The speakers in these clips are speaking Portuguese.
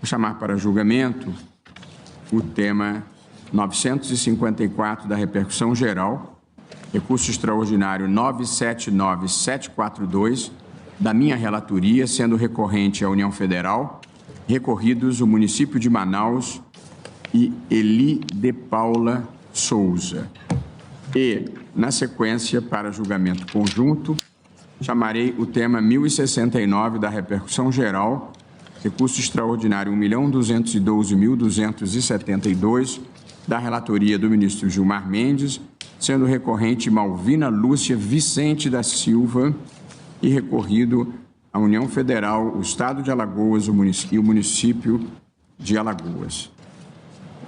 Vou chamar para julgamento o tema 954 da repercussão geral, recurso extraordinário 979742, da minha relatoria, sendo recorrente a União Federal, recorridos o município de Manaus e Eli de Paula Souza. E, na sequência, para julgamento conjunto, chamarei o tema 1069 da repercussão geral, recurso extraordinário 1.212.272, da relatoria do ministro Gilmar Mendes, sendo recorrente Malvina Lúcia Vicente da Silva e recorrido à União Federal, o Estado de Alagoas e o município de Alagoas.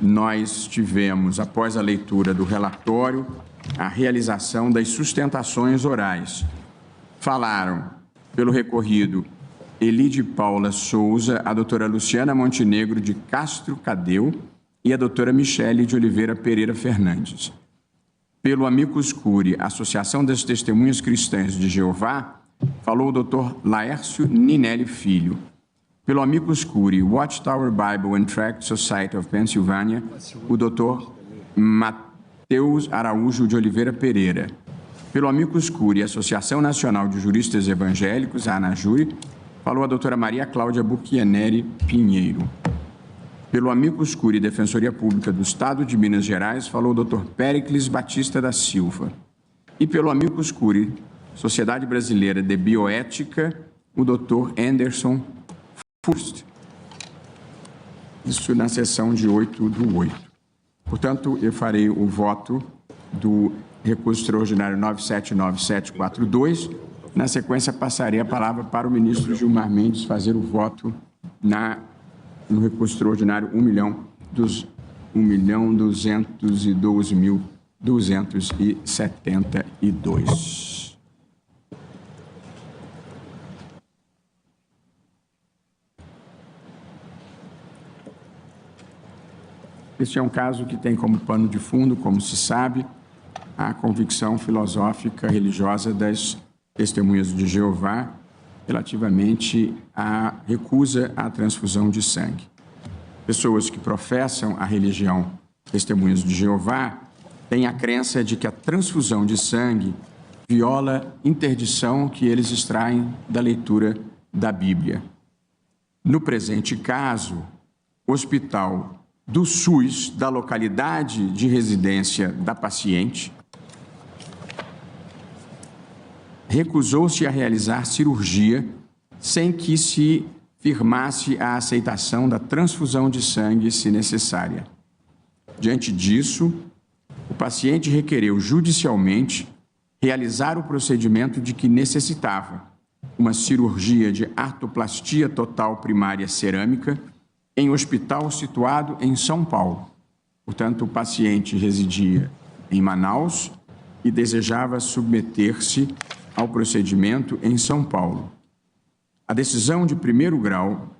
Nós tivemos, após a leitura do relatório, a realização das sustentações orais. Falaram, pelo recorrido, Eli de Paula Souza, a doutora Luciana Montenegro de Castro Cadeu e a doutora Michele de Oliveira Pereira Fernandes. Pelo Amicus Curiae, Associação das Testemunhas Cristãs de Jeová, falou o doutor Laércio Ninelli Filho. Pelo Amicus Curiae, Watchtower Bible and Tract Society of Pennsylvania, o doutor Mateus Araújo de Oliveira Pereira. Pelo Amicus Curiae, Associação Nacional de Juristas Evangélicos, a ANAJURE, falou a doutora Maria Cláudia Buchianeri Pinheiro. Pelo Amicus Curiae, Defensoria Pública do Estado de Minas Gerais, falou o doutor Péricles Batista da Silva. E pelo Amicus Curiae, Sociedade Brasileira de Bioética, o doutor Anderson Furst. Isso na sessão de 8/8. Portanto, eu farei o voto do recurso extraordinário 979742. Na sequência, passarei a palavra para o ministro Gilmar Mendes fazer o voto no recurso extraordinário 1.212.272. Este é um caso que tem como pano de fundo, como se sabe, a convicção filosófica religiosa das Testemunhas de Jeová relativamente à recusa à transfusão de sangue. Pessoas que professam a religião Testemunhas de Jeová têm a crença de que a transfusão de sangue viola interdição que eles extraem da leitura da Bíblia. No presente caso, o hospital do SUS, da localidade de residência da paciente, recusou-se a realizar cirurgia sem que se firmasse a aceitação da transfusão de sangue, se necessária. Diante disso, o paciente requereu judicialmente realizar o procedimento de que necessitava, uma cirurgia de artroplastia total primária cerâmica em hospital situado em São Paulo. Portanto, o paciente residia em Manaus e desejava submeter-se ao procedimento em São Paulo. A decisão de primeiro grau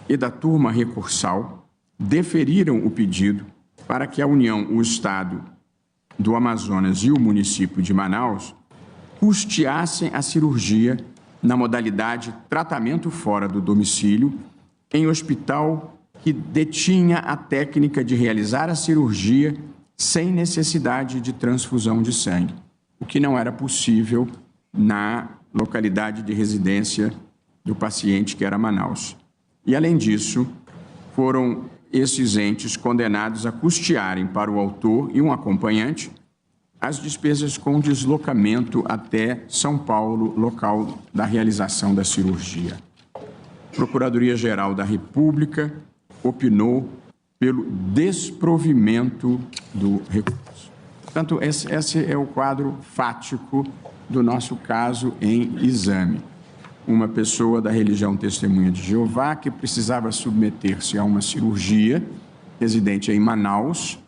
e da turma recursal deferiram o pedido para que a União, o Estado do Amazonas e o município de Manaus custeassem a cirurgia na modalidade tratamento fora do domicílio, em hospital que detinha a técnica de realizar a cirurgia sem necessidade de transfusão de sangue, o que não era possível na localidade de residência do paciente, que era Manaus. E, além disso, foram esses entes condenados a custearem para o autor e um acompanhante as despesas com deslocamento até São Paulo, local da realização da cirurgia. A Procuradoria-Geral da República opinou pelo desprovimento do recurso. Portanto, esse é o quadro fático do nosso caso em exame. Uma pessoa da religião Testemunha de Jeová que precisava submeter-se a uma cirurgia, residente em Manaus,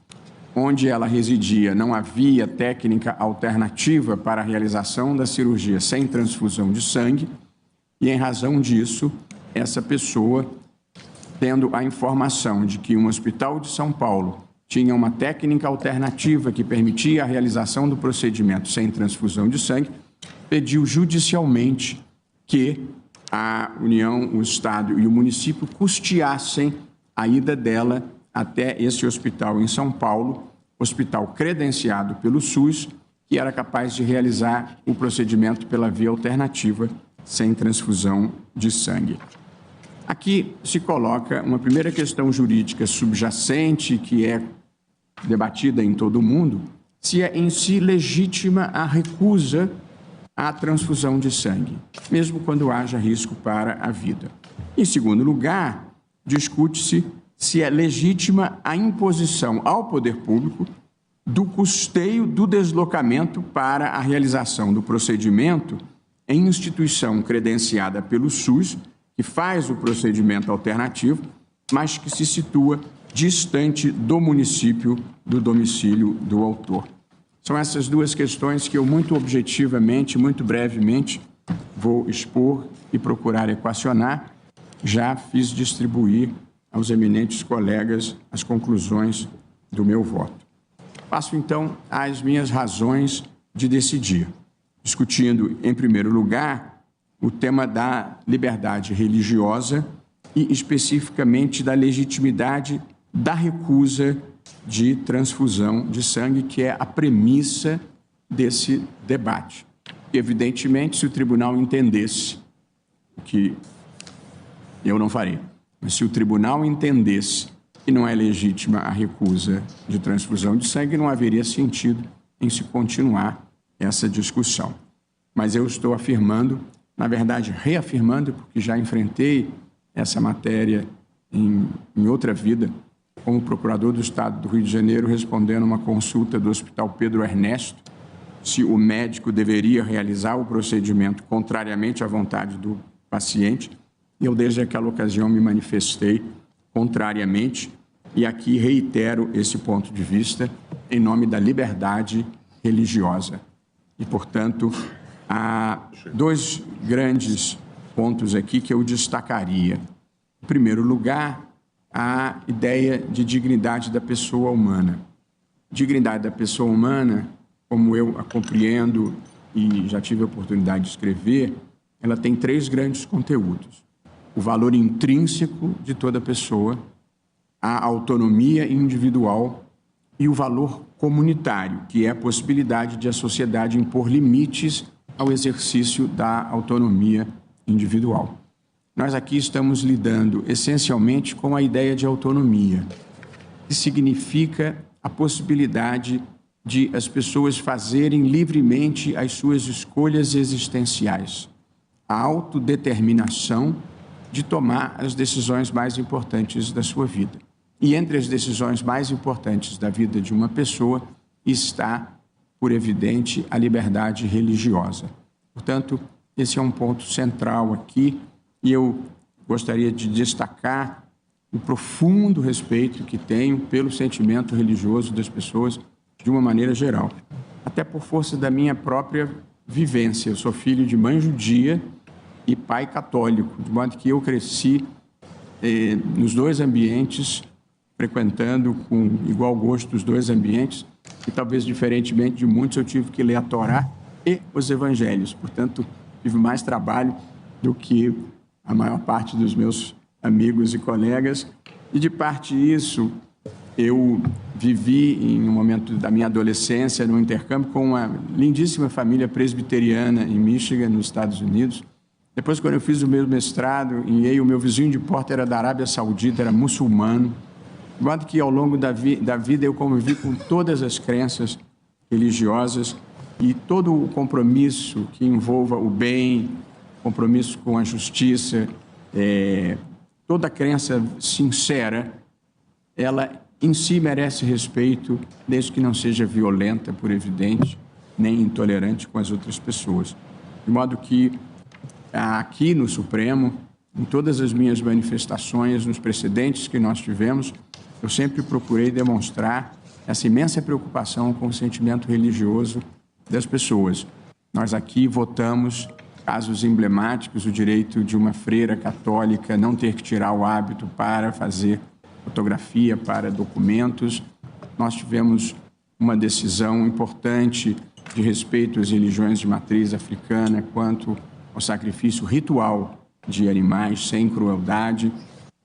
onde ela residia, não havia técnica alternativa para a realização da cirurgia sem transfusão de sangue, e em razão disso, essa pessoa, tendo a informação de que um hospital de São Paulo tinha uma técnica alternativa que permitia a realização do procedimento sem transfusão de sangue, pediu judicialmente que a União, o Estado e o município custeassem a ida dela até esse hospital em São Paulo, hospital credenciado pelo SUS, que era capaz de realizar o procedimento pela via alternativa, sem transfusão de sangue. Aqui se coloca uma primeira questão jurídica subjacente, que é debatida em todo o mundo, se é em si legítima a recusa à transfusão de sangue, mesmo quando haja risco para a vida. Em segundo lugar, discute-se se é legítima a imposição ao poder público do custeio do deslocamento para a realização do procedimento em instituição credenciada pelo SUS, que faz o procedimento alternativo, mas que se situa distante do município, do domicílio do autor. São essas duas questões que eu muito objetivamente, muito brevemente, vou expor e procurar equacionar. Já fiz distribuir aos eminentes colegas as conclusões do meu voto. Passo, então, às minhas razões de decidir, discutindo, em primeiro lugar, o tema da liberdade religiosa e, especificamente, da legitimidade da recusa de transfusão de sangue, que é a premissa desse debate. Evidentemente, se o tribunal entendesse, que eu não farei, mas se o tribunal entendesse que não é legítima a recusa de transfusão de sangue, não haveria sentido em se continuar essa discussão. Mas eu estou afirmando, na verdade, reafirmando, porque já enfrentei essa matéria em outra vida, como procurador do Estado do Rio de Janeiro, respondendo uma consulta do Hospital Pedro Ernesto, se o médico deveria realizar o procedimento contrariamente à vontade do paciente. Eu, desde aquela ocasião, me manifestei contrariamente e aqui reitero esse ponto de vista em nome da liberdade religiosa. E, portanto, há dois grandes pontos aqui que eu destacaria. Em primeiro lugar, a ideia de dignidade da pessoa humana. Dignidade da pessoa humana, como eu a compreendo e já tive a oportunidade de escrever, ela tem três grandes conteúdos: o valor intrínseco de toda pessoa, a autonomia individual e o valor comunitário, que é a possibilidade de a sociedade impor limites ao exercício da autonomia individual. Nós aqui estamos lidando essencialmente com a ideia de autonomia, que significa a possibilidade de as pessoas fazerem livremente as suas escolhas existenciais, a autodeterminação de tomar as decisões mais importantes da sua vida. E entre as decisões mais importantes da vida de uma pessoa está, por evidente, a liberdade religiosa. Portanto, esse é um ponto central aqui. E eu gostaria de destacar o profundo respeito que tenho pelo sentimento religioso das pessoas de uma maneira geral, até por força da minha própria vivência. Eu sou filho de mãe judia e pai católico, de modo que eu cresci nos dois ambientes, frequentando com igual gosto os dois ambientes, e talvez diferentemente de muitos eu tive que ler a Torá e os evangelhos. Portanto, tive mais trabalho do que a maior parte dos meus amigos e colegas, e de parte isso, eu vivi em um momento da minha adolescência no intercâmbio com uma lindíssima família presbiteriana em Michigan, nos Estados Unidos. Depois, quando eu fiz o meu mestrado em Yale, o meu vizinho de porta era da Arábia Saudita, era muçulmano, de modo que ao longo da vida eu convivi com todas as crenças religiosas e todo o compromisso que envolva o bem, compromisso com a justiça, toda crença sincera, ela em si merece respeito, desde que não seja violenta, por evidente, nem intolerante com as outras pessoas. De modo que, aqui no Supremo, em todas as minhas manifestações, nos precedentes que nós tivemos, eu sempre procurei demonstrar essa imensa preocupação com o sentimento religioso das pessoas. Nós aqui votamos casos emblemáticos, o direito de uma freira católica não ter que tirar o hábito para fazer fotografia para documentos. Nós tivemos uma decisão importante de respeito às religiões de matriz africana quanto ao sacrifício ritual de animais, sem crueldade.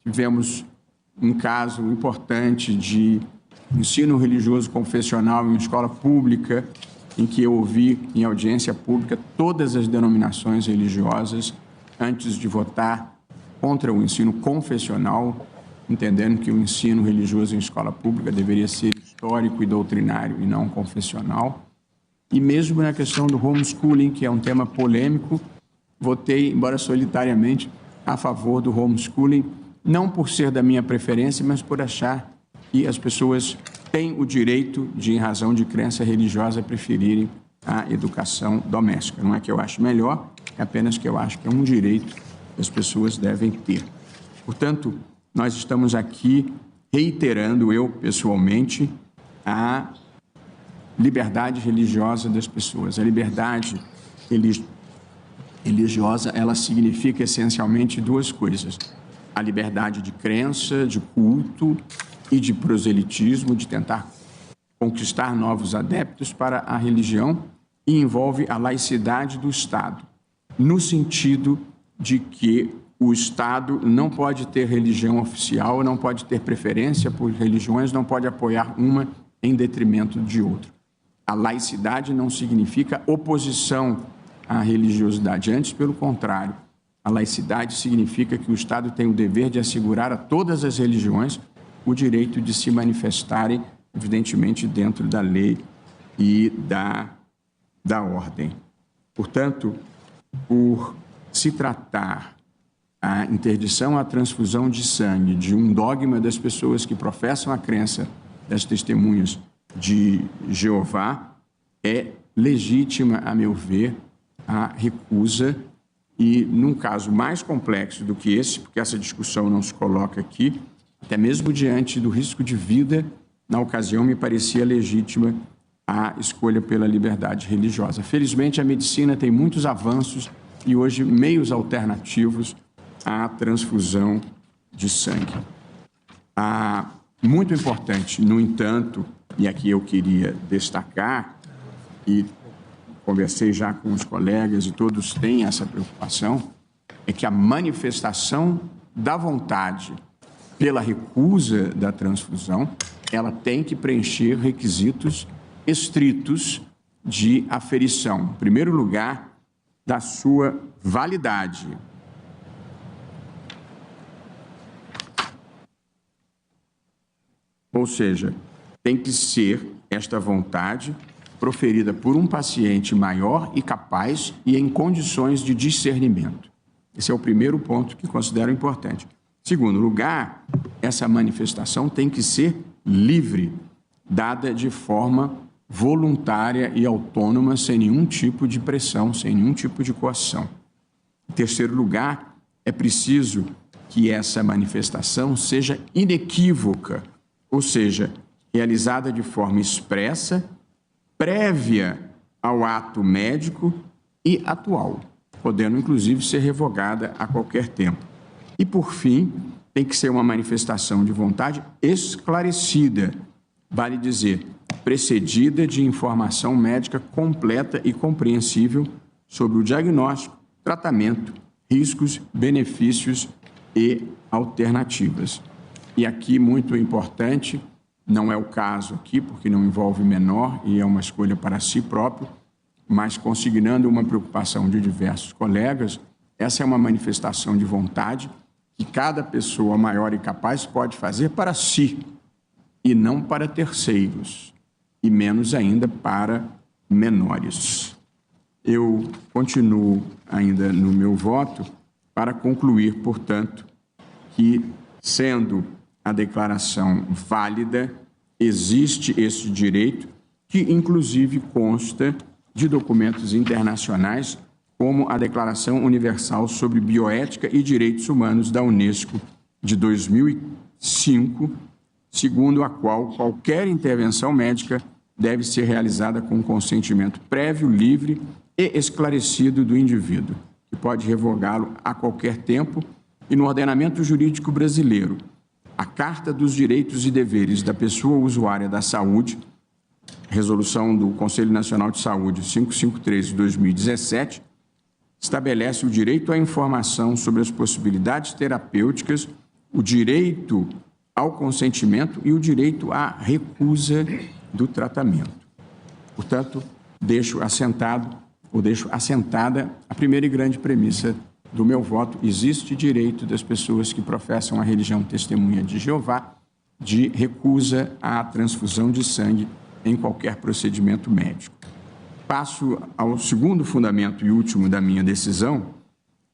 Tivemos um caso importante de ensino religioso confessional em escola pública, em que eu ouvi em audiência pública todas as denominações religiosas antes de votar contra o ensino confessional, entendendo que o ensino religioso em escola pública deveria ser histórico e doutrinário e não confessional. E mesmo na questão do homeschooling, que é um tema polêmico, votei, embora solitariamente, a favor do homeschooling, não por ser da minha preferência, mas por achar que as pessoas têm o direito de, em razão de crença religiosa, preferirem a educação doméstica. Não é que eu acho melhor, é apenas que eu acho que é um direito que as pessoas devem ter. Portanto, nós estamos aqui reiterando, eu pessoalmente, a liberdade religiosa das pessoas. A liberdade religiosa, ela significa essencialmente duas coisas: a liberdade de crença, de culto e de proselitismo, de tentar conquistar novos adeptos para a religião, e envolve a laicidade do Estado, no sentido de que o Estado não pode ter religião oficial, não pode ter preferência por religiões, não pode apoiar uma em detrimento de outra. A laicidade não significa oposição à religiosidade, antes, pelo contrário. A laicidade significa que o Estado tem o dever de assegurar a todas as religiões o direito de se manifestarem, evidentemente, dentro da lei e da ordem. Portanto, por se tratar a interdição à transfusão de sangue de um dogma das pessoas que professam a crença das testemunhas de Jeová, é legítima, a meu ver, a recusa. E, num caso mais complexo do que esse, porque essa discussão não se coloca aqui, até mesmo diante do risco de vida, na ocasião me parecia legítima a escolha pela liberdade religiosa. Felizmente, a medicina tem muitos avanços e hoje meios alternativos à transfusão de sangue. Muito importante, no entanto, e aqui eu queria destacar, e conversei já com os colegas e todos têm essa preocupação, é que a manifestação da vontade pela recusa da transfusão, ela tem que preencher requisitos estritos de aferição. Em primeiro lugar, da sua validade. Ou seja, tem que ser esta vontade proferida por um paciente maior e capaz e em condições de discernimento. Esse é o primeiro ponto que considero importante. Segundo lugar, essa manifestação tem que ser livre, dada de forma voluntária e autônoma, sem nenhum tipo de pressão, sem nenhum tipo de coação. Em terceiro lugar, é preciso que essa manifestação seja inequívoca, ou seja, realizada de forma expressa, prévia ao ato médico e atual, podendo inclusive ser revogada a qualquer tempo. E, por fim, tem que ser uma manifestação de vontade esclarecida, vale dizer, precedida de informação médica completa e compreensível sobre o diagnóstico, tratamento, riscos, benefícios e alternativas. E aqui, muito importante, não é o caso aqui, porque não envolve menor e é uma escolha para si próprio, mas consignando uma preocupação de diversos colegas, essa é uma manifestação de vontade que cada pessoa maior e capaz pode fazer para si e não para terceiros, e menos ainda para menores. Eu continuo ainda no meu voto para concluir, portanto, que, sendo a declaração válida, existe esse direito, que inclusive consta de documentos internacionais, como a Declaração Universal sobre Bioética e Direitos Humanos da Unesco de 2005, segundo a qual qualquer intervenção médica deve ser realizada com consentimento prévio, livre e esclarecido do indivíduo, que pode revogá-lo a qualquer tempo. E no ordenamento jurídico brasileiro, a Carta dos Direitos e Deveres da Pessoa Usuária da Saúde, resolução do Conselho Nacional de Saúde 553 de 2017, estabelece o direito à informação sobre as possibilidades terapêuticas, o direito ao consentimento e o direito à recusa do tratamento. Portanto, deixo assentada a primeira e grande premissa do meu voto. Existe direito das pessoas que professam a religião Testemunha de Jeová de recusa à transfusão de sangue em qualquer procedimento médico. Passo ao segundo fundamento e último da minha decisão,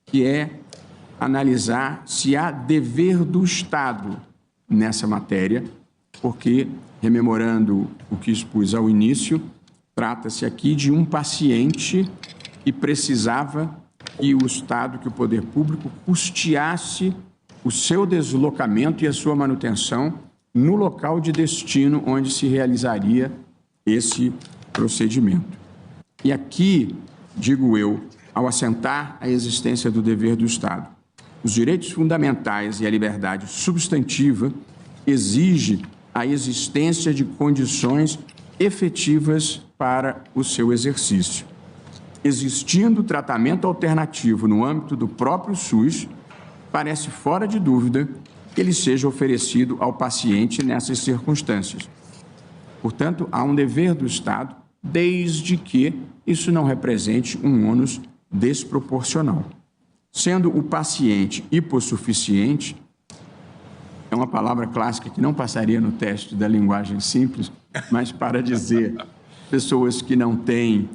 que é analisar se há dever do Estado nessa matéria, porque, rememorando o que expus ao início, trata-se aqui de um paciente que precisava que o Estado, que o poder público, custeasse o seu deslocamento e a sua manutenção no local de destino onde se realizaria esse procedimento. E aqui, digo eu, ao assentar a existência do dever do Estado, os direitos fundamentais e a liberdade substantiva exigem a existência de condições efetivas para o seu exercício. Existindo tratamento alternativo no âmbito do próprio SUS, parece fora de dúvida que ele seja oferecido ao paciente nessas circunstâncias. Portanto, há um dever do Estado, desde que isso não represente um ônus desproporcional. Sendo o paciente hipossuficiente, é uma palavra clássica que não passaria no teste da linguagem simples, mas para dizer pessoas que não têm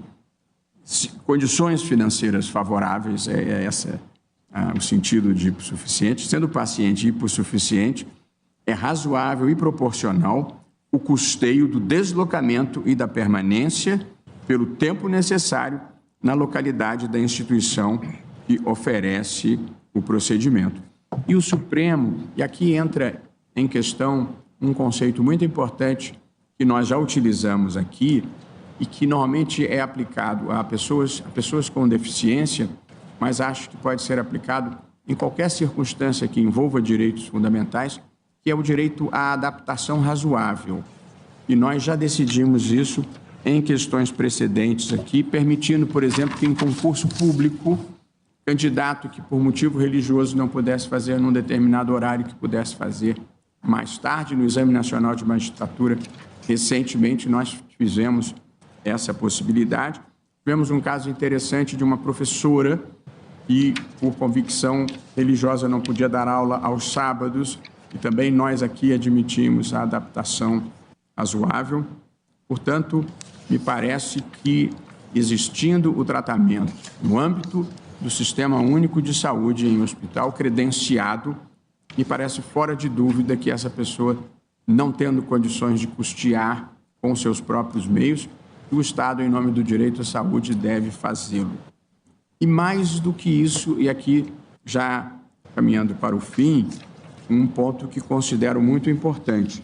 condições financeiras favoráveis, é essa o sentido de hipossuficiente. Sendo o paciente hipossuficiente, é razoável e proporcional o custeio do deslocamento e da permanência pelo tempo necessário na localidade da instituição que oferece o procedimento. E o Supremo, e aqui entra em questão um conceito muito importante que nós já utilizamos aqui e que normalmente é aplicado a pessoas com deficiência, mas acho que pode ser aplicado em qualquer circunstância que envolva direitos fundamentais, que é o direito à adaptação razoável. E nós já decidimos isso em questões precedentes aqui, permitindo, por exemplo, que em concurso público, candidato que por motivo religioso não pudesse fazer num determinado horário, que pudesse fazer mais tarde. No Exame Nacional de Magistratura, recentemente, nós fizemos essa possibilidade. Tivemos um caso interessante de uma professora que, por convicção religiosa, não podia dar aula aos sábados, e também nós aqui admitimos a adaptação razoável. Portanto, me parece que, existindo o tratamento no âmbito do Sistema Único de Saúde em hospital credenciado, me parece fora de dúvida que essa pessoa, não tendo condições de custear com seus próprios meios, o Estado, em nome do direito à saúde, deve fazê-lo. E mais do que isso, e aqui já caminhando para o fim, um ponto que considero muito importante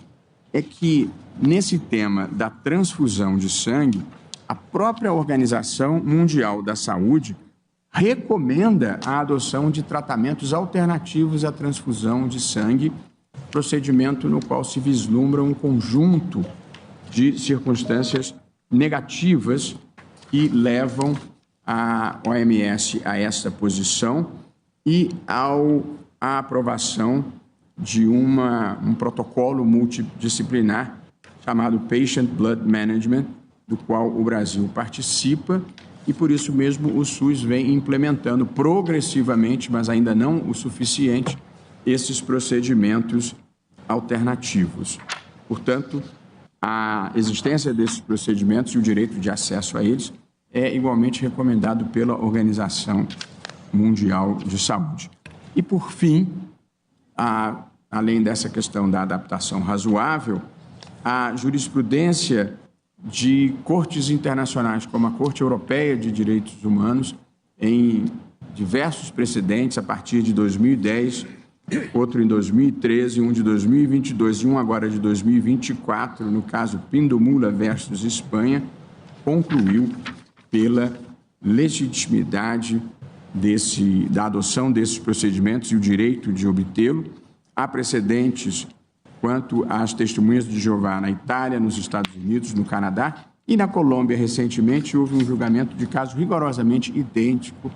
é que, nesse tema da transfusão de sangue, a própria Organização Mundial da Saúde recomenda a adoção de tratamentos alternativos à transfusão de sangue, procedimento no qual se vislumbra um conjunto de circunstâncias negativas que levam a OMS a essa posição e à aprovação de um protocolo multidisciplinar chamado Patient Blood Management, do qual o Brasil participa, e por isso mesmo o SUS vem implementando progressivamente, mas ainda não o suficiente, esses procedimentos alternativos. Portanto, a existência desses procedimentos e o direito de acesso a eles é igualmente recomendado pela Organização Mundial de Saúde. E, por fim, além dessa questão da adaptação razoável, a jurisprudência de cortes internacionais, como a Corte Europeia de Direitos Humanos, em diversos precedentes, a partir de 2010, outro em 2013, um de 2022 e um agora de 2024, no caso Pindomula versus Espanha, concluiu pela legitimidade da adoção desses procedimentos e o direito de obtê-lo. Há precedentes quanto às testemunhas de Jeová na Itália, nos Estados Unidos, no Canadá e na Colômbia. Recentemente houve um julgamento de caso rigorosamente idêntico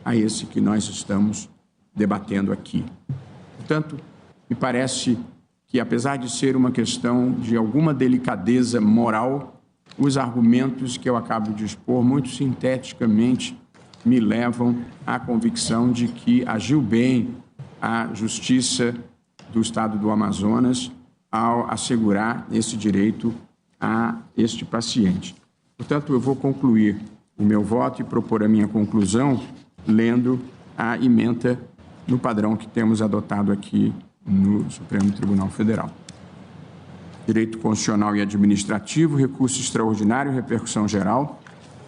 a esse que nós estamos debatendo aqui. Portanto, me parece que, apesar de ser uma questão de alguma delicadeza moral, os argumentos que eu acabo de expor, muito sinteticamente, me levam à convicção de que agiu bem a Justiça do Estado do Amazonas ao assegurar esse direito a este paciente. Portanto, eu vou concluir o meu voto e propor a minha conclusão lendo a ementa no padrão que temos adotado aqui no Supremo Tribunal Federal. Direito constitucional e administrativo, recurso extraordinário, repercussão geral,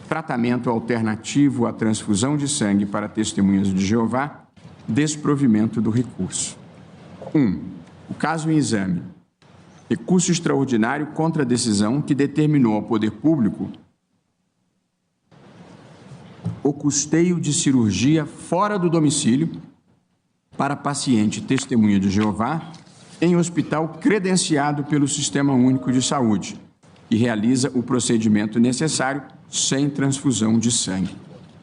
tratamento alternativo à transfusão de sangue para testemunhas de Jeová, desprovimento do recurso. 1. O caso em exame. Recurso extraordinário contra a decisão que determinou ao poder público o custeio de cirurgia fora do domicílio para paciente testemunha de Jeová em hospital credenciado pelo Sistema Único de Saúde e realiza o procedimento necessário sem transfusão de sangue.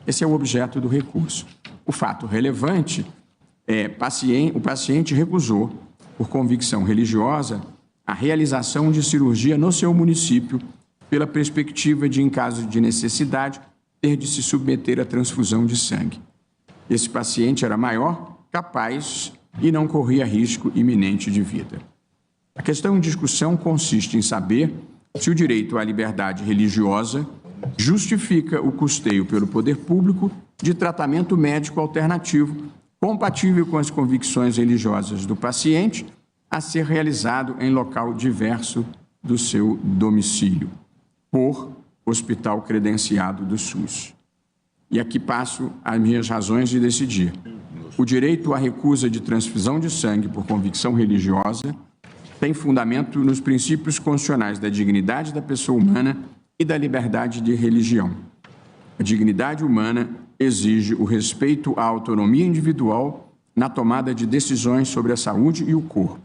Esse é o objeto do recurso. O fato relevante é o paciente recusou, por convicção religiosa, a realização de cirurgia no seu município pela perspectiva de, em caso de necessidade, ter de se submeter à transfusão de sangue. Esse paciente era maior, capaz e não corria risco iminente de vida. A questão em discussão consiste em saber se o direito à liberdade religiosa justifica o custeio pelo poder público de tratamento médico alternativo compatível com as convicções religiosas do paciente a ser realizado em local diverso do seu domicílio, por hospital credenciado do SUS. E aqui passo as minhas razões de decidir. O direito à recusa de transfusão de sangue por convicção religiosa tem fundamento nos princípios constitucionais da dignidade da pessoa humana e da liberdade de religião. A dignidade humana exige o respeito à autonomia individual na tomada de decisões sobre a saúde e o corpo.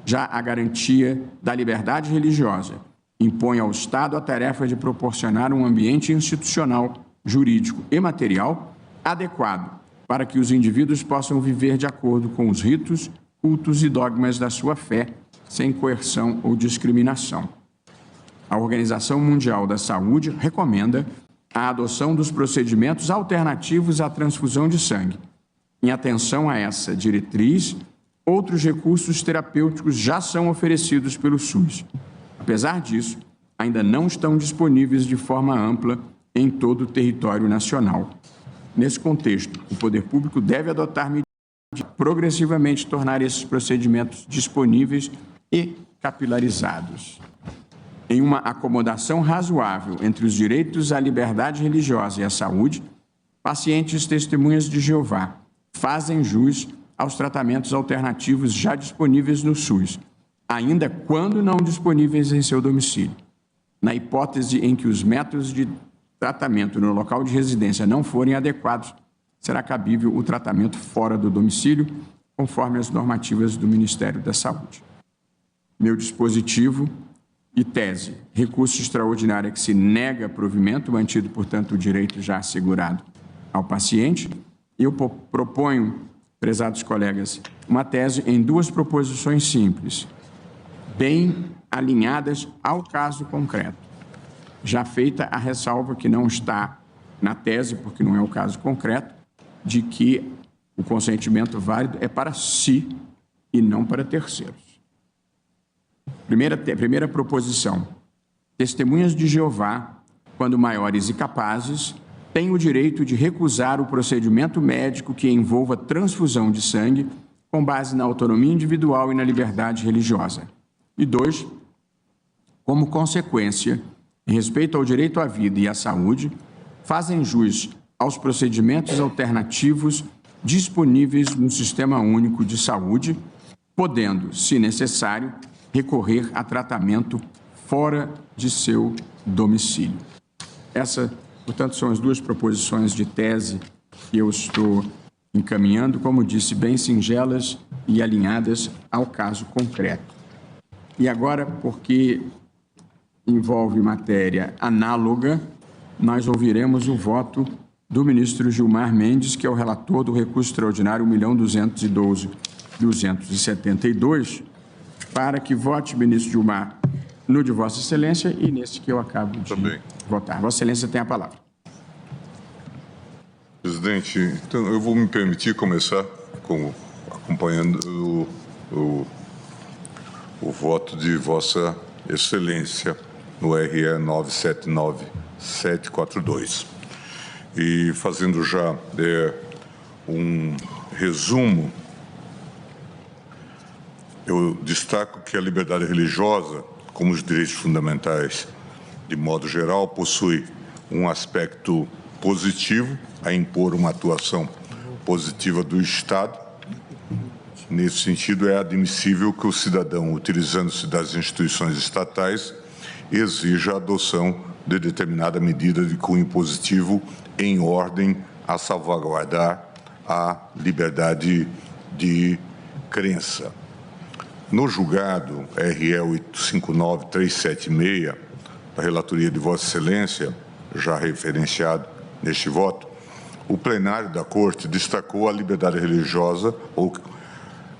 Já a garantia da liberdade religiosa impõe ao Estado a tarefa de proporcionar um ambiente institucional, jurídico e material adequado para que os indivíduos possam viver de acordo com os ritos, cultos e dogmas da sua fé, sem coerção ou discriminação. A Organização Mundial da Saúde recomenda a adoção dos procedimentos alternativos à transfusão de sangue. Em atenção a essa diretriz, outros recursos terapêuticos já são oferecidos pelo SUS. Apesar disso, ainda não estão disponíveis de forma ampla em todo o território nacional. Nesse contexto, o poder público deve adotar medidas de progressivamente tornar esses procedimentos disponíveis e capilarizados. Em uma acomodação razoável entre os direitos à liberdade religiosa e à saúde, pacientes testemunhas de Jeová fazem jus aos tratamentos alternativos já disponíveis no SUS, ainda quando não disponíveis em seu domicílio. Na hipótese em que os métodos de tratamento no local de residência não forem adequados, será cabível o tratamento fora do domicílio, conforme as normativas do Ministério da Saúde. Meu dispositivo e tese, recurso extraordinário que se nega provimento, mantido, portanto, o direito já assegurado ao paciente. Eu proponho, prezados colegas, uma tese em duas proposições simples, bem alinhadas ao caso concreto. Já feita a ressalva que não está na tese, porque não é o caso concreto, de que o consentimento válido é para si e não para terceiros. Primeira proposição. Testemunhas de Jeová, quando maiores e capazes, têm o direito de recusar o procedimento médico que envolva transfusão de sangue com base na autonomia individual e na liberdade religiosa. E 2, como consequência, em respeito ao direito à vida e à saúde, fazem jus aos procedimentos alternativos disponíveis no Sistema Único de Saúde, podendo, se necessário, recorrer a tratamento fora de seu domicílio. Essas, portanto, são as duas proposições de tese que eu estou encaminhando, como disse, bem singelas e alinhadas ao caso concreto. E agora, porque envolve matéria análoga, nós ouviremos o voto do ministro Gilmar Mendes, que é o relator do recurso extraordinário 1.212.272, para que vote, ministro Gilmar, no de Vossa Excelência e nesse que eu acabo de votar. Vossa Excelência tem a palavra. Presidente, então eu vou me permitir começar acompanhando o voto de Vossa Excelência no RE 979742. E fazendo já um resumo, eu destaco que a liberdade religiosa, como os direitos fundamentais de modo geral, possui um aspecto positivo a impor uma atuação positiva do Estado. Nesse sentido, é admissível que o cidadão, utilizando-se das instituições estatais, exija a adoção de determinada medida de cunho positivo em ordem a salvaguardar a liberdade de crença. No julgado RE 859376, da relatoria de Vossa Excelência, já referenciado neste voto, o plenário da Corte destacou a liberdade religiosa, ou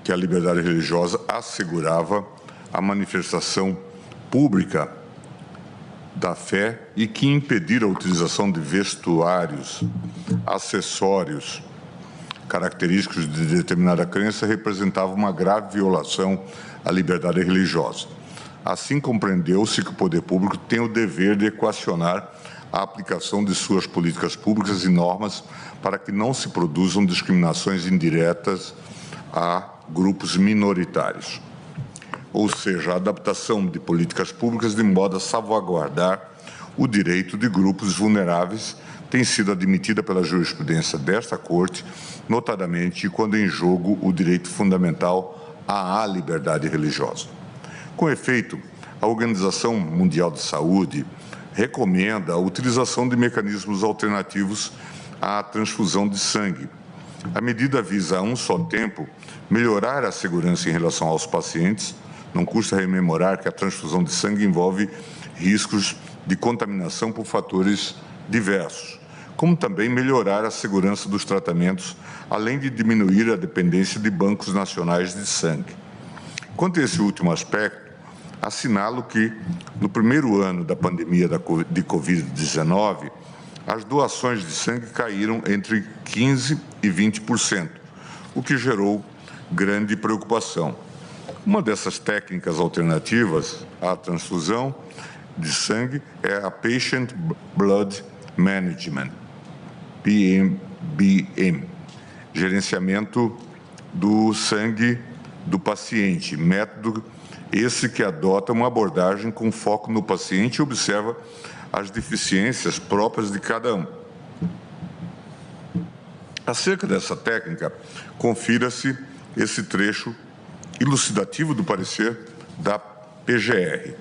que a liberdade religiosa assegurava a manifestação pública da fé e que impedir a utilização de vestuários, acessórios característicos de determinada crença representava uma grave violação à liberdade religiosa. Assim, compreendeu-se que o poder público tem o dever de equacionar a aplicação de suas políticas públicas e normas para que não se produzam discriminações indiretas a grupos minoritários. Ou seja, a adaptação de políticas públicas de modo a salvaguardar o direito de grupos vulneráveis tem sido admitida pela jurisprudência desta Corte, notadamente quando em jogo o direito fundamental à liberdade religiosa. Com efeito, a Organização Mundial de Saúde recomenda a utilização de mecanismos alternativos à transfusão de sangue. A medida visa, a um só tempo, melhorar a segurança em relação aos pacientes. Não custa rememorar que a transfusão de sangue envolve riscos de contaminação por fatores diversos, como também melhorar a segurança dos tratamentos, além de diminuir a dependência de bancos nacionais de sangue. Quanto a esse último aspecto, assinalo que, no primeiro ano da pandemia de Covid-19, as doações de sangue caíram entre 15% e 20%, o que gerou grande preocupação. Uma dessas técnicas alternativas à transfusão de sangue é a Patient Blood Management, PBM, gerenciamento do sangue do paciente, método esse que adota uma abordagem com foco no paciente e observa as deficiências próprias de cada um. Acerca dessa técnica, confira-se esse trecho elucidativo do parecer da PGR.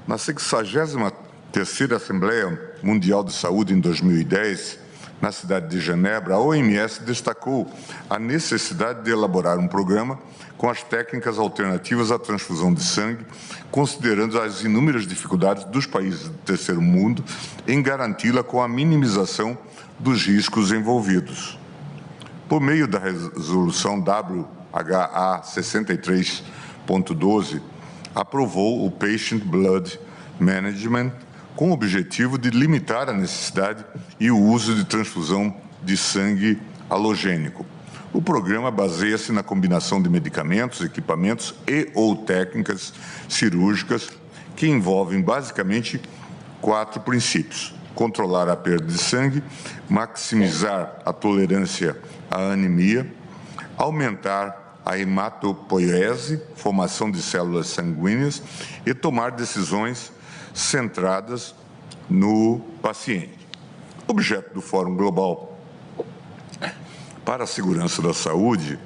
Na 63ª Assembleia Mundial de Saúde, em 2010, na cidade de Genebra, a OMS destacou a necessidade de elaborar um programa com as técnicas alternativas à transfusão de sangue, considerando as inúmeras dificuldades dos países do terceiro mundo em garanti-la com a minimização dos riscos envolvidos. Por meio da resolução WHA 63.12, aprovou o Patient Blood Management com o objetivo de limitar a necessidade e o uso de transfusão de sangue halogênico. O programa baseia-se na combinação de medicamentos, equipamentos e ou técnicas cirúrgicas que envolvem basicamente 4 princípios: controlar a perda de sangue, maximizar a tolerância à anemia, aumentar a hematopoiese, formação de células sanguíneas, e tomar decisões centradas no paciente. Objeto do Fórum Global para a Segurança da Saúde,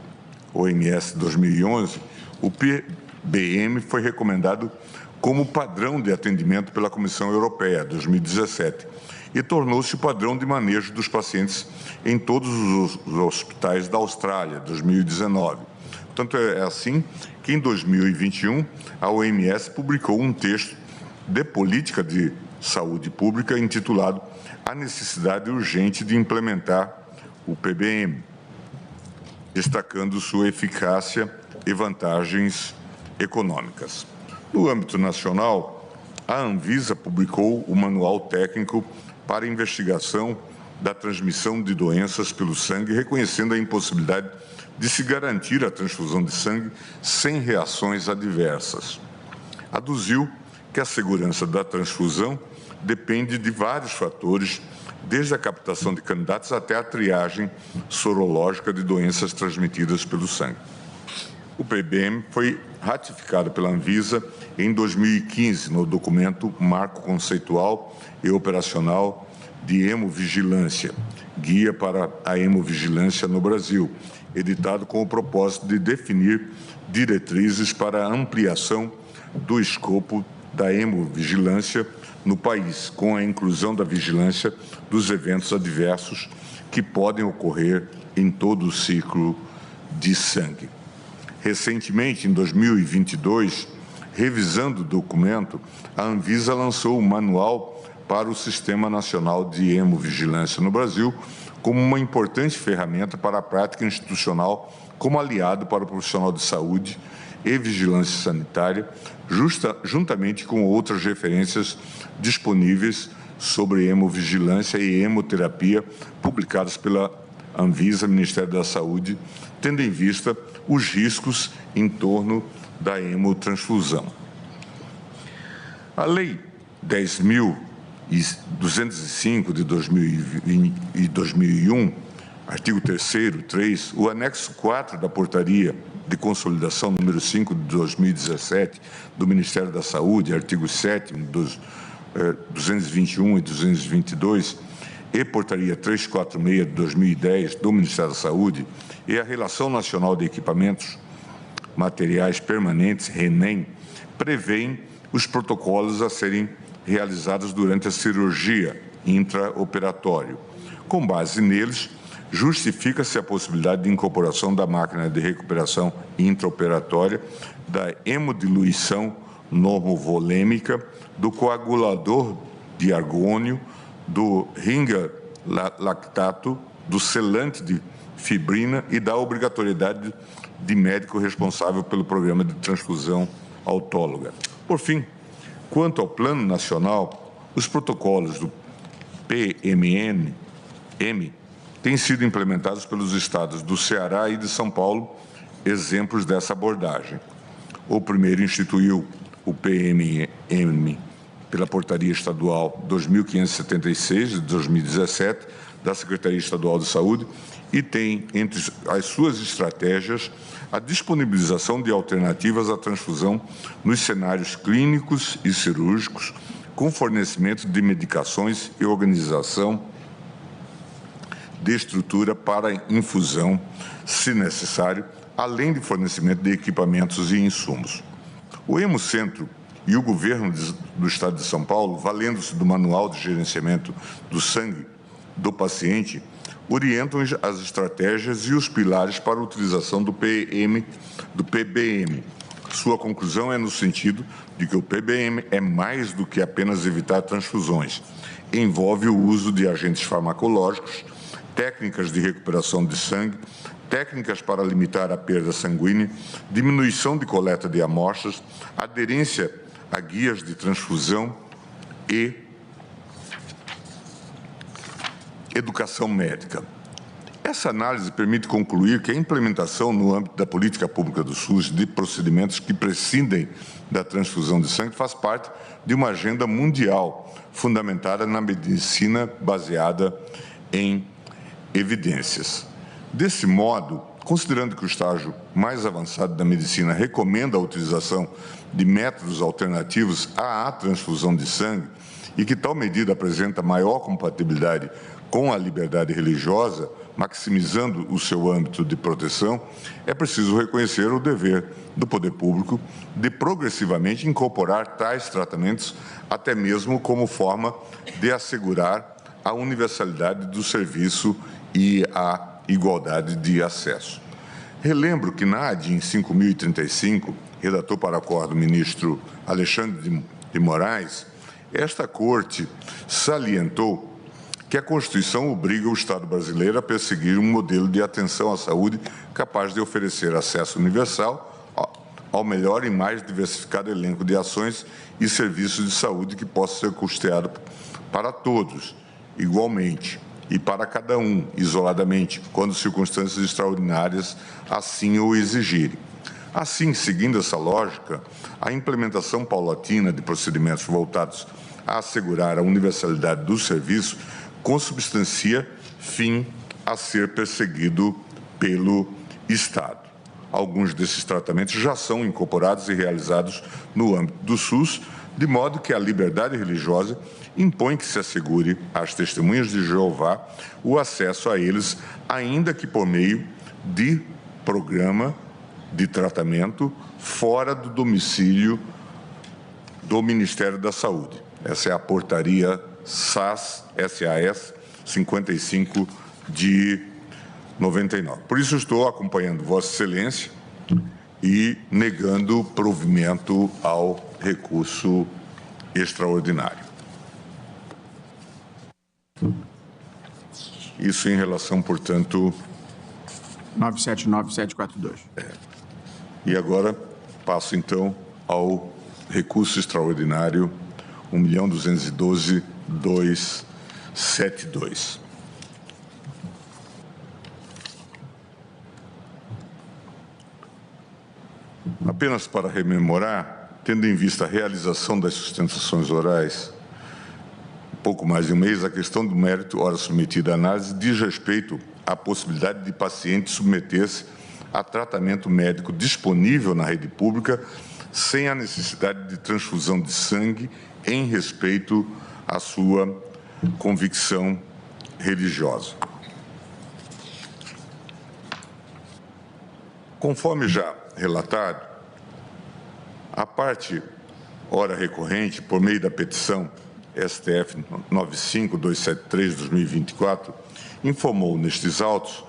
OMS 2011, o PBM foi recomendado como padrão de atendimento pela Comissão Europeia, 2017, e tornou-se o padrão de manejo dos pacientes em todos os hospitais da Austrália, 2019. Tanto é assim que, em 2021, a OMS publicou um texto de política de saúde pública intitulado a necessidade urgente de implementar o PBM, destacando sua eficácia e vantagens econômicas. No âmbito nacional, a Anvisa publicou o Manual Técnico para Investigação da Transmissão de Doenças pelo Sangue, reconhecendo a impossibilidade de se garantir a transfusão de sangue sem reações adversas. Aduziu que a segurança da transfusão depende de vários fatores, desde a captação de candidatos até a triagem sorológica de doenças transmitidas pelo sangue. O PBM foi ratificado pela Anvisa em 2015 no documento Marco Conceitual e Operacional de Hemovigilância, Guia para a Hemovigilância no Brasil, editado com o propósito de definir diretrizes para a ampliação do escopo da hemovigilância no país, com a inclusão da vigilância dos eventos adversos que podem ocorrer em todo o ciclo de sangue. Recentemente, em 2022, revisando o documento, a Anvisa lançou o Manual para o Sistema Nacional de Hemovigilância no Brasil como uma importante ferramenta para a prática institucional como aliado para o profissional de saúde e vigilância sanitária, juntamente com outras referências disponíveis sobre hemovigilância e hemoterapia publicadas pela Anvisa, Ministério da Saúde, tendo em vista os riscos em torno da hemotransfusão. A Lei 10.205 de 2001, artigo 3º, 3, o anexo 4 da Portaria de Consolidação número 5 de 2017 do Ministério da Saúde, artigo 7º dos 221 e 222, e Portaria 346 de 2010 do Ministério da Saúde, e a Relação Nacional de Equipamentos Materiais Permanentes, RENEM, prevêem os protocolos a serem realizados durante a cirurgia intraoperatória. Com base neles, justifica-se a possibilidade de incorporação da máquina de recuperação intraoperatória, da hemodiluição normovolêmica, do coagulador de argônio, do ringer lactato, do selante de fibrina e da obrigatoriedade de médico responsável pelo programa de transfusão autóloga. Por fim, quanto ao Plano Nacional, os protocolos do PMN têm sido implementados pelos estados do Ceará e de São Paulo, exemplos dessa abordagem. O primeiro instituiu o PMM pela Portaria Estadual 2576 de 2017 da Secretaria Estadual de Saúde e tem entre as suas estratégias a disponibilização de alternativas à transfusão nos cenários clínicos e cirúrgicos, com fornecimento de medicações e organização de estrutura para infusão, se necessário, além de fornecimento de equipamentos e insumos. O Hemocentro e o Governo do Estado de São Paulo, valendo-se do Manual de Gerenciamento do Sangue do Paciente, orientam as estratégias e os pilares para a utilização do PBM. Sua conclusão é no sentido de que o PBM é mais do que apenas evitar transfusões. Envolve o uso de agentes farmacológicos, técnicas de recuperação de sangue, técnicas para limitar a perda sanguínea, diminuição de coleta de amostras, aderência a guias de transfusão e educação médica. Essa análise permite concluir que a implementação no âmbito da política pública do SUS de procedimentos que prescindem da transfusão de sangue faz parte de uma agenda mundial fundamentada na medicina baseada em evidências. Desse modo, considerando que o estágio mais avançado da medicina recomenda a utilização de métodos alternativos à transfusão de sangue e que tal medida apresenta maior compatibilidade com a liberdade religiosa, maximizando o seu âmbito de proteção, é preciso reconhecer o dever do poder público de progressivamente incorporar tais tratamentos, até mesmo como forma de assegurar a universalidade do serviço e a igualdade de acesso. Relembro que na ADIM 5035, redator para acordo o ministro Alexandre de Moraes, esta Corte salientou que a Constituição obriga o Estado brasileiro a perseguir um modelo de atenção à saúde capaz de oferecer acesso universal ao melhor e mais diversificado elenco de ações e serviços de saúde que possa ser custeado para todos, igualmente, e para cada um, isoladamente, quando circunstâncias extraordinárias assim o exigirem. Assim, seguindo essa lógica, a implementação paulatina de procedimentos voltados a assegurar a universalidade do serviço consubstancia fim a ser perseguido pelo Estado. Alguns desses tratamentos já são incorporados e realizados no âmbito do SUS, de modo que a liberdade religiosa impõe que se assegure às testemunhas de Jeová o acesso a eles, ainda que por meio de programa de tratamento fora do domicílio do Ministério da Saúde. Essa é a portaria SAS 55 de 99. Por isso estou acompanhando Vossa Excelência e negando provimento ao recurso extraordinário. Isso em relação, portanto... 979742. E agora passo, então, ao recurso extraordinário 1.212.272. Apenas para rememorar, tendo em vista a realização das sustentações orais, pouco mais de um mês, a questão do mérito, ora submetida à análise, diz respeito à possibilidade de paciente submeter-se a tratamento médico disponível na rede pública sem a necessidade de transfusão de sangue em respeito à sua convicção religiosa. Conforme já relatado, a parte ora recorrente, por meio da petição STF 95273/2024, informou nestes autos,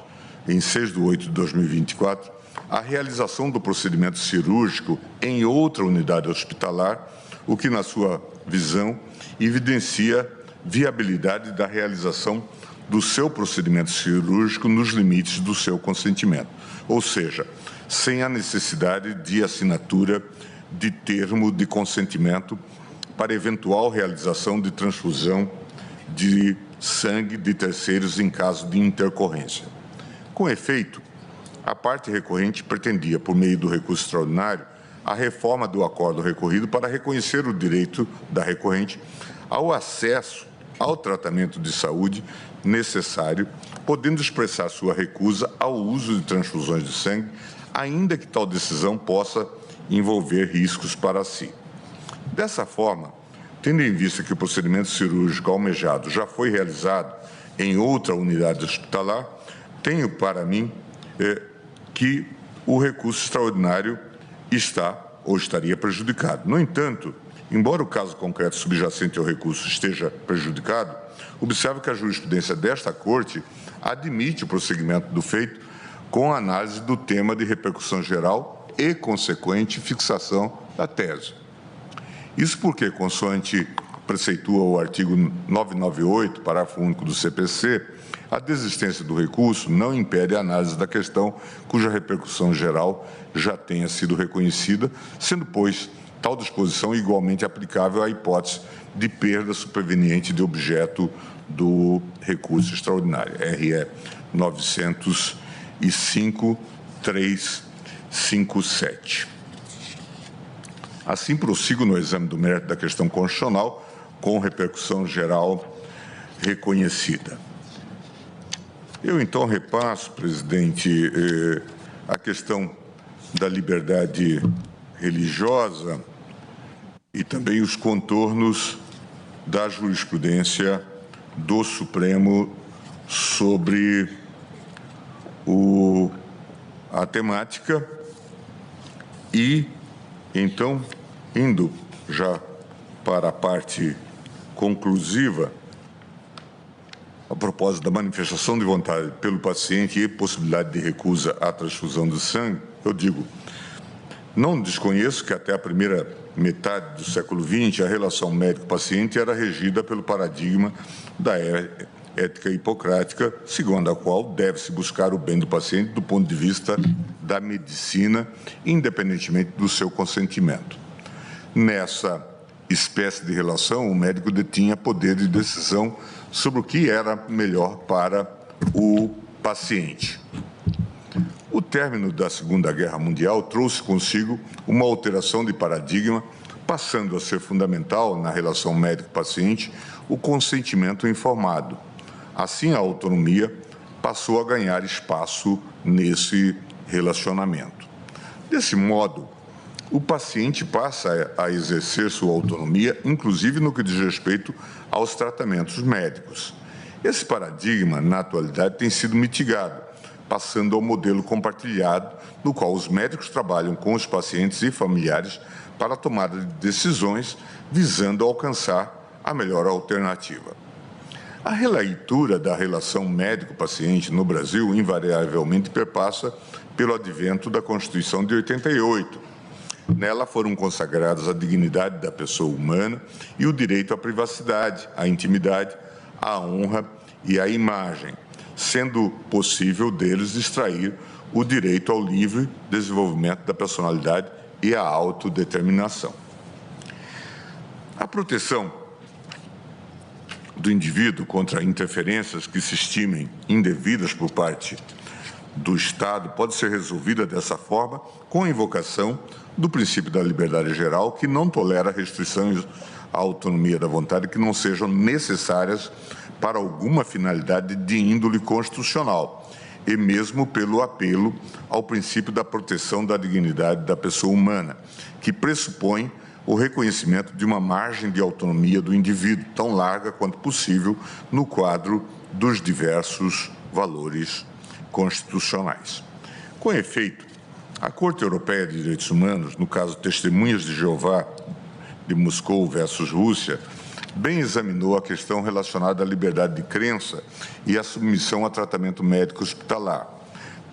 em 6/8/2024, a realização do procedimento cirúrgico em outra unidade hospitalar, o que, na sua visão, evidencia viabilidade da realização do seu procedimento cirúrgico nos limites do seu consentimento, ou seja, sem a necessidade de assinatura de termo de consentimento para eventual realização de transfusão de sangue de terceiros em caso de intercorrência. Com efeito, a parte recorrente pretendia, por meio do recurso extraordinário, a reforma do acordo recorrido para reconhecer o direito da recorrente ao acesso ao tratamento de saúde necessário, podendo expressar sua recusa ao uso de transfusões de sangue, ainda que tal decisão possa envolver riscos para si. Dessa forma, tendo em vista que o procedimento cirúrgico almejado já foi realizado em outra unidade hospitalar, tenho para mim que o recurso extraordinário está ou estaria prejudicado. No entanto, embora o caso concreto subjacente ao recurso esteja prejudicado, observo que a jurisprudência desta Corte admite o prosseguimento do feito com análise do tema de repercussão geral e consequente fixação da tese. Isso porque, consoante preceitua o artigo 998, parágrafo único do CPC, a desistência do recurso não impede a análise da questão cuja repercussão geral já tenha sido reconhecida, sendo, pois, tal disposição igualmente aplicável à hipótese de perda superveniente de objeto do recurso extraordinário, RE 905.357. Assim, prossigo no exame do mérito da questão constitucional com repercussão geral reconhecida. Eu, então, repasso, presidente, a questão da liberdade religiosa e também os contornos da jurisprudência do Supremo sobre a temática e, então, indo já para a parte conclusiva, a propósito da manifestação de vontade pelo paciente e possibilidade de recusa à transfusão de sangue, eu digo, não desconheço que até a primeira metade do século XX a relação médico-paciente era regida pelo paradigma da ética hipocrática, segundo a qual deve-se buscar o bem do paciente do ponto de vista da medicina, independentemente do seu consentimento. Nessa espécie de relação, o médico detinha poder de decisão sobre o que era melhor para o paciente. O término da Segunda Guerra Mundial trouxe consigo uma alteração de paradigma, passando a ser fundamental na relação médico-paciente o consentimento informado. Assim, a autonomia passou a ganhar espaço nesse relacionamento. Desse modo, o paciente passa a exercer sua autonomia, inclusive no que diz respeito aos tratamentos médicos. Esse paradigma, na atualidade, tem sido mitigado, passando ao modelo compartilhado, no qual os médicos trabalham com os pacientes e familiares para a tomada de decisões, visando alcançar a melhor alternativa. A releitura da relação médico-paciente no Brasil invariavelmente perpassa pelo advento da Constituição de 88. Nela foram consagradas a dignidade da pessoa humana e o direito à privacidade, à intimidade, à honra e à imagem, sendo possível deles extrair o direito ao livre desenvolvimento da personalidade e à autodeterminação. A proteção do indivíduo contra interferências que se estimem indevidas por parte do Estado pode ser resolvida dessa forma com a invocação do princípio da liberdade geral, que não tolera restrições à autonomia da vontade que não sejam necessárias para alguma finalidade de índole constitucional, e mesmo pelo apelo ao princípio da proteção da dignidade da pessoa humana, que pressupõe o reconhecimento de uma margem de autonomia do indivíduo, tão larga quanto possível, no quadro dos diversos valores constitucionais. Com efeito, a Corte Europeia de Direitos Humanos, no caso Testemunhas de Jeová de Moscou versus Rússia, bem examinou a questão relacionada à liberdade de crença e à submissão a tratamento médico hospitalar,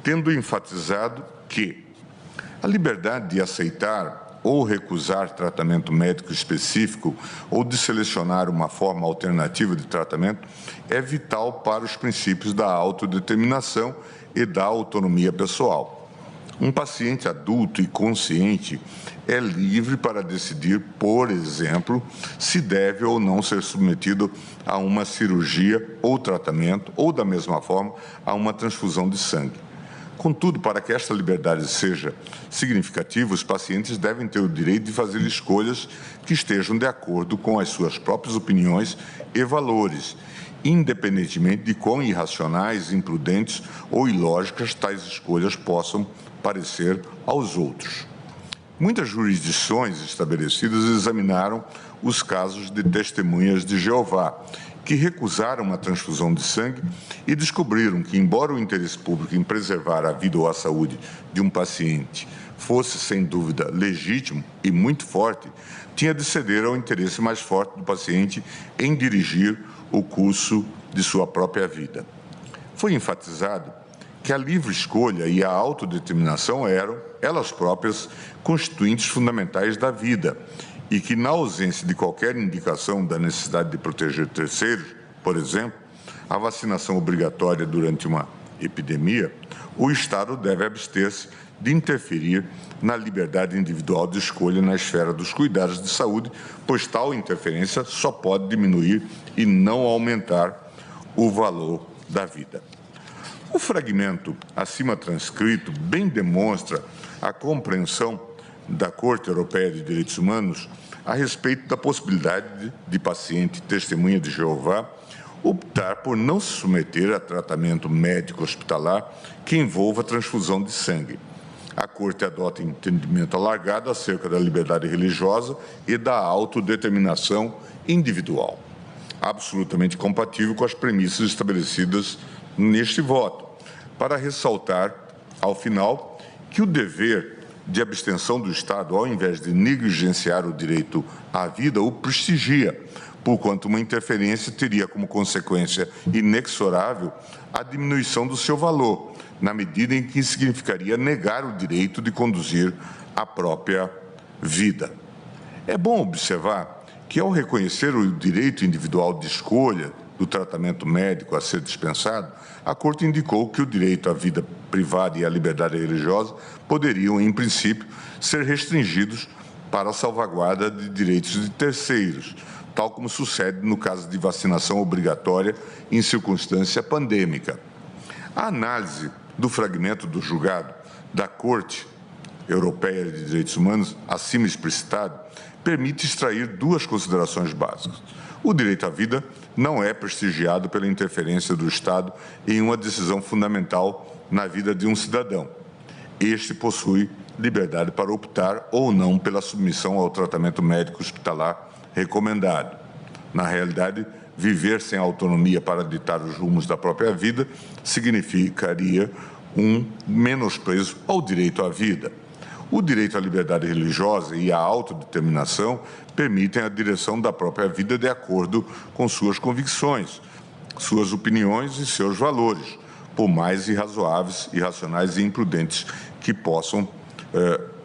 tendo enfatizado que a liberdade de aceitar ou recusar tratamento médico específico ou de selecionar uma forma alternativa de tratamento é vital para os princípios da autodeterminação e da autonomia pessoal. Um paciente adulto e consciente é livre para decidir, por exemplo, se deve ou não ser submetido a uma cirurgia ou tratamento, ou, da mesma forma, a uma transfusão de sangue. Contudo, para que esta liberdade seja significativa, os pacientes devem ter o direito de fazer escolhas que estejam de acordo com as suas próprias opiniões e valores, independentemente de quão irracionais, imprudentes ou ilógicas tais escolhas possam parecer aos outros. Muitas jurisdições estabelecidas examinaram os casos de testemunhas de Jeová, que recusaram uma transfusão de sangue e descobriram que, embora o interesse público em preservar a vida ou a saúde de um paciente fosse, sem dúvida, legítimo e muito forte, tinha de ceder ao interesse mais forte do paciente em dirigir o curso de sua própria vida. Foi enfatizado que a livre escolha e a autodeterminação eram, elas próprias, constituintes fundamentais da vida e que, na ausência de qualquer indicação da necessidade de proteger terceiros, por exemplo, a vacinação obrigatória durante uma epidemia, o Estado deve abster-se de interferir na liberdade individual de escolha na esfera dos cuidados de saúde, pois tal interferência só pode diminuir e não aumentar o valor da vida. O fragmento acima transcrito bem demonstra a compreensão da Corte Europeia de Direitos Humanos a respeito da possibilidade de paciente testemunha de Jeová optar por não se submeter a tratamento médico hospitalar que envolva transfusão de sangue. A Corte adota entendimento alargado acerca da liberdade religiosa e da autodeterminação individual, absolutamente compatível com as premissas estabelecidas neste voto, para ressaltar, ao final, que o dever de abstenção do Estado, ao invés de negligenciar o direito à vida, o prestigia, porquanto uma interferência teria como consequência inexorável a diminuição do seu valor, na medida em que significaria negar o direito de conduzir a própria vida. É bom observar que, ao reconhecer o direito individual de escolha do tratamento médico a ser dispensado, a Corte indicou que o direito à vida privada e à liberdade religiosa poderiam, em princípio, ser restringidos para a salvaguarda de direitos de terceiros, tal como sucede no caso de vacinação obrigatória em circunstância pandêmica. A análise do fragmento do julgado da Corte Europeia de Direitos Humanos, acima explicitado, permite extrair duas considerações básicas. O direito à vida não é prestigiado pela interferência do Estado em uma decisão fundamental na vida de um cidadão. Este possui liberdade para optar ou não pela submissão ao tratamento médico hospitalar recomendado. Na realidade, viver sem autonomia para ditar os rumos da própria vida significaria um menosprezo ao direito à vida. O direito à liberdade religiosa e à autodeterminação permitem a direção da própria vida de acordo com suas convicções, suas opiniões e seus valores, por mais irrazoáveis, irracionais e imprudentes que possam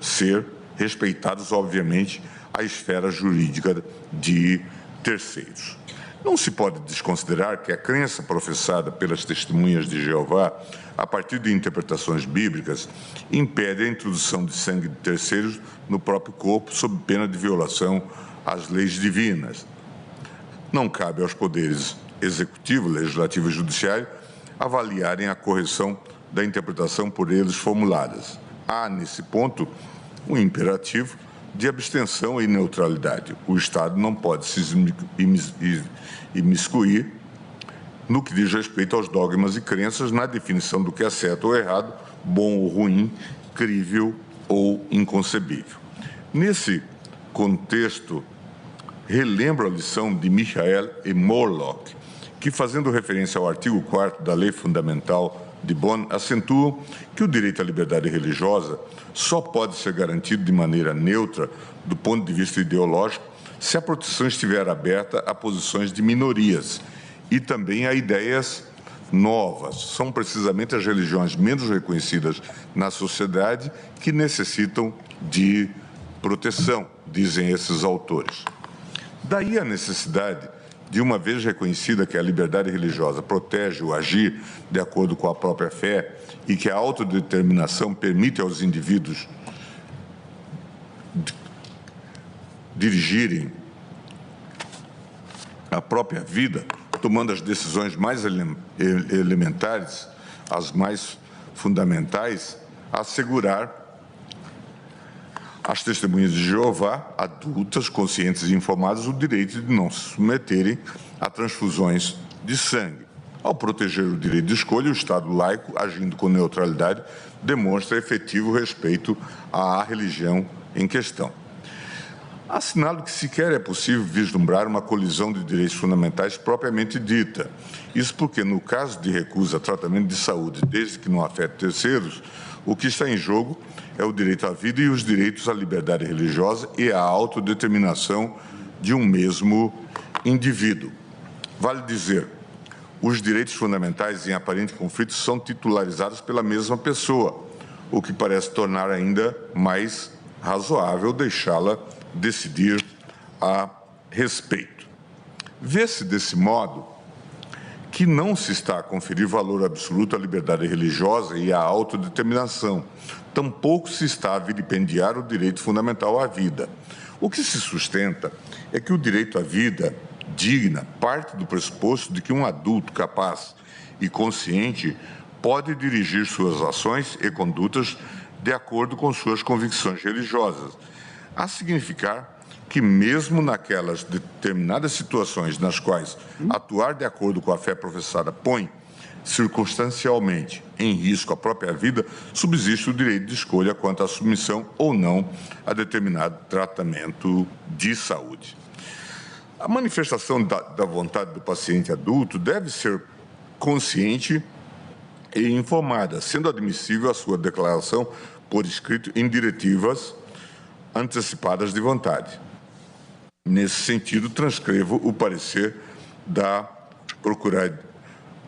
ser respeitados, obviamente, à esfera jurídica de terceiros. Não se pode desconsiderar que a crença professada pelas testemunhas de Jeová, a partir de interpretações bíblicas, impede a introdução de sangue de terceiros no próprio corpo, sob pena de violação às leis divinas. Não cabe aos poderes executivo, legislativo e judiciário avaliarem a correção da interpretação por eles formuladas. Há, nesse ponto, um imperativo de abstenção e neutralidade. O Estado não pode se imiscuir no que diz respeito aos dogmas e crenças na definição do que é certo ou errado, bom ou ruim, crível ou inconcebível. Nesse contexto, relembro a lição de Michael e Morlock, que, fazendo referência ao artigo 4º da Lei Fundamental de Bonn, acentuam que o direito à liberdade religiosa só pode ser garantido de maneira neutra do ponto de vista ideológico se a proteção estiver aberta a posições de minorias e também a ideias novas. São precisamente as religiões menos reconhecidas na sociedade que necessitam de proteção, dizem esses autores. Daí a necessidade de, uma vez reconhecida que a liberdade religiosa protege o agir de acordo com a própria fé e que a autodeterminação permite aos indivíduos dirigirem a própria vida, tomando as decisões mais elementares, as mais fundamentais, assegurar às testemunhas de Jeová, adultas, conscientes e informadas, o direito de não se submeterem a transfusões de sangue. Ao proteger o direito de escolha, o Estado laico, agindo com neutralidade, demonstra efetivo respeito à religião em questão. Assinalo que sequer é possível vislumbrar uma colisão de direitos fundamentais propriamente dita. Isso porque, no caso de recusa a tratamento de saúde, desde que não afete terceiros, o que está em jogo é o direito à vida e os direitos à liberdade religiosa e à autodeterminação de um mesmo indivíduo. Vale dizer, os direitos fundamentais em aparente conflito são titularizados pela mesma pessoa, o que parece tornar ainda mais razoável deixá-la decidir a respeito. Vê-se desse modo que não se está a conferir valor absoluto à liberdade religiosa e à autodeterminação, tampouco se está a vilipendiar o direito fundamental à vida. O que se sustenta é que o direito à vida digna parte do pressuposto de que um adulto capaz e consciente pode dirigir suas ações e condutas de acordo com suas convicções religiosas, a significar que mesmo naquelas determinadas situações nas quais atuar de acordo com a fé professada põe circunstancialmente em risco a própria vida, subsiste o direito de escolha quanto à submissão ou não a determinado tratamento de saúde. A manifestação da vontade do paciente adulto deve ser consciente e informada, sendo admissível a sua declaração por escrito em diretivas antecipadas de vontade. Nesse sentido, transcrevo o parecer da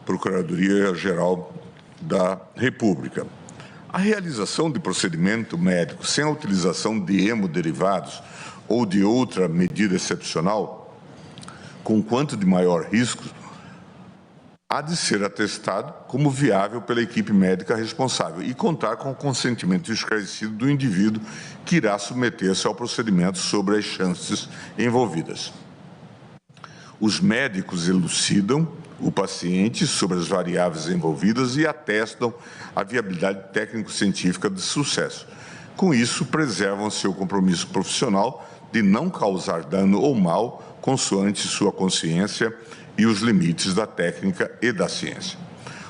Procuradoria-Geral da República. A realização de procedimento médico sem a utilização de hemoderivados ou de outra medida excepcional, com quanto de maior risco, há de ser atestado como viável pela equipe médica responsável e contar com o consentimento esclarecido do indivíduo que irá submeter-se ao procedimento sobre as chances envolvidas. Os médicos elucidam o paciente sobre as variáveis envolvidas e atestam a viabilidade técnico-científica de sucesso. Com isso, preservam seu compromisso profissional de não causar dano ou mal, consoante sua consciência e os limites da técnica e da ciência.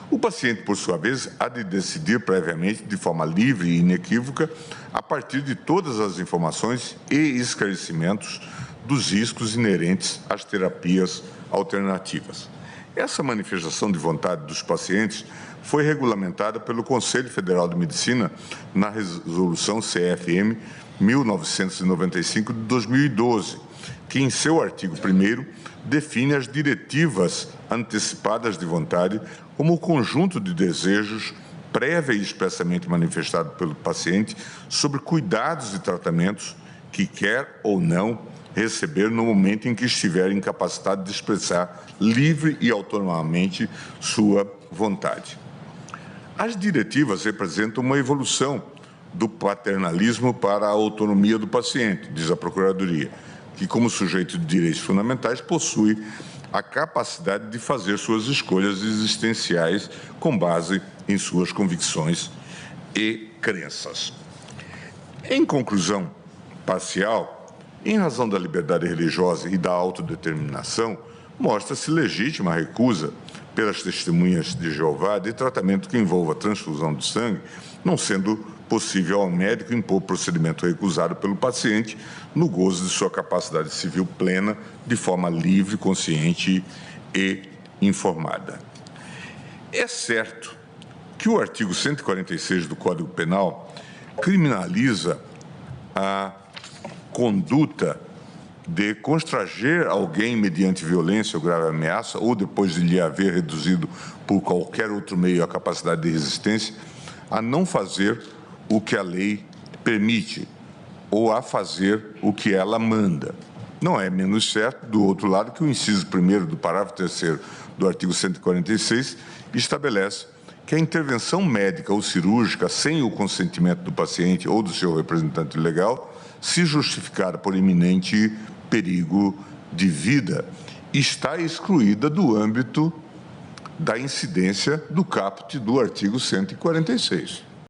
O paciente, por sua vez, há de decidir previamente, de forma livre e inequívoca, a partir de todas as informações e esclarecimentos dos riscos inerentes às terapias alternativas. Essa manifestação de vontade dos pacientes foi regulamentada pelo Conselho Federal de Medicina na Resolução CFM 1995 de 2012, que em seu artigo 1º define as diretivas antecipadas de vontade como o conjunto de desejos prévia e expressamente manifestado pelo paciente sobre cuidados e tratamentos que quer ou não receber no momento em que estiver incapacitado de expressar livre e autonomamente sua vontade. As diretivas representam uma evolução do paternalismo para a autonomia do paciente, diz a Procuradoria, que, como sujeito de direitos fundamentais, possui a capacidade de fazer suas escolhas existenciais com base em suas convicções e crenças. Em conclusão parcial, em razão da liberdade religiosa e da autodeterminação, mostra-se legítima a recusa pelas testemunhas de Jeová de tratamento que envolva transfusão de sangue, não sendo possível ao médico impor procedimento recusado pelo paciente no gozo de sua capacidade civil plena, de forma livre, consciente e informada. É certo que o artigo 146 do Código Penal criminaliza a conduta de constranger alguém mediante violência ou grave ameaça, ou depois de lhe haver reduzido por qualquer outro meio a capacidade de resistência, a não fazer o que a lei permite ou a fazer o que ela manda. Não é menos certo, do outro lado, que o inciso 1º do parágrafo 3º do artigo 146 estabelece que a intervenção médica ou cirúrgica sem o consentimento do paciente ou do seu representante legal, se justificada por iminente perigo de vida, está excluída do âmbito da incidência do caput do artigo 146.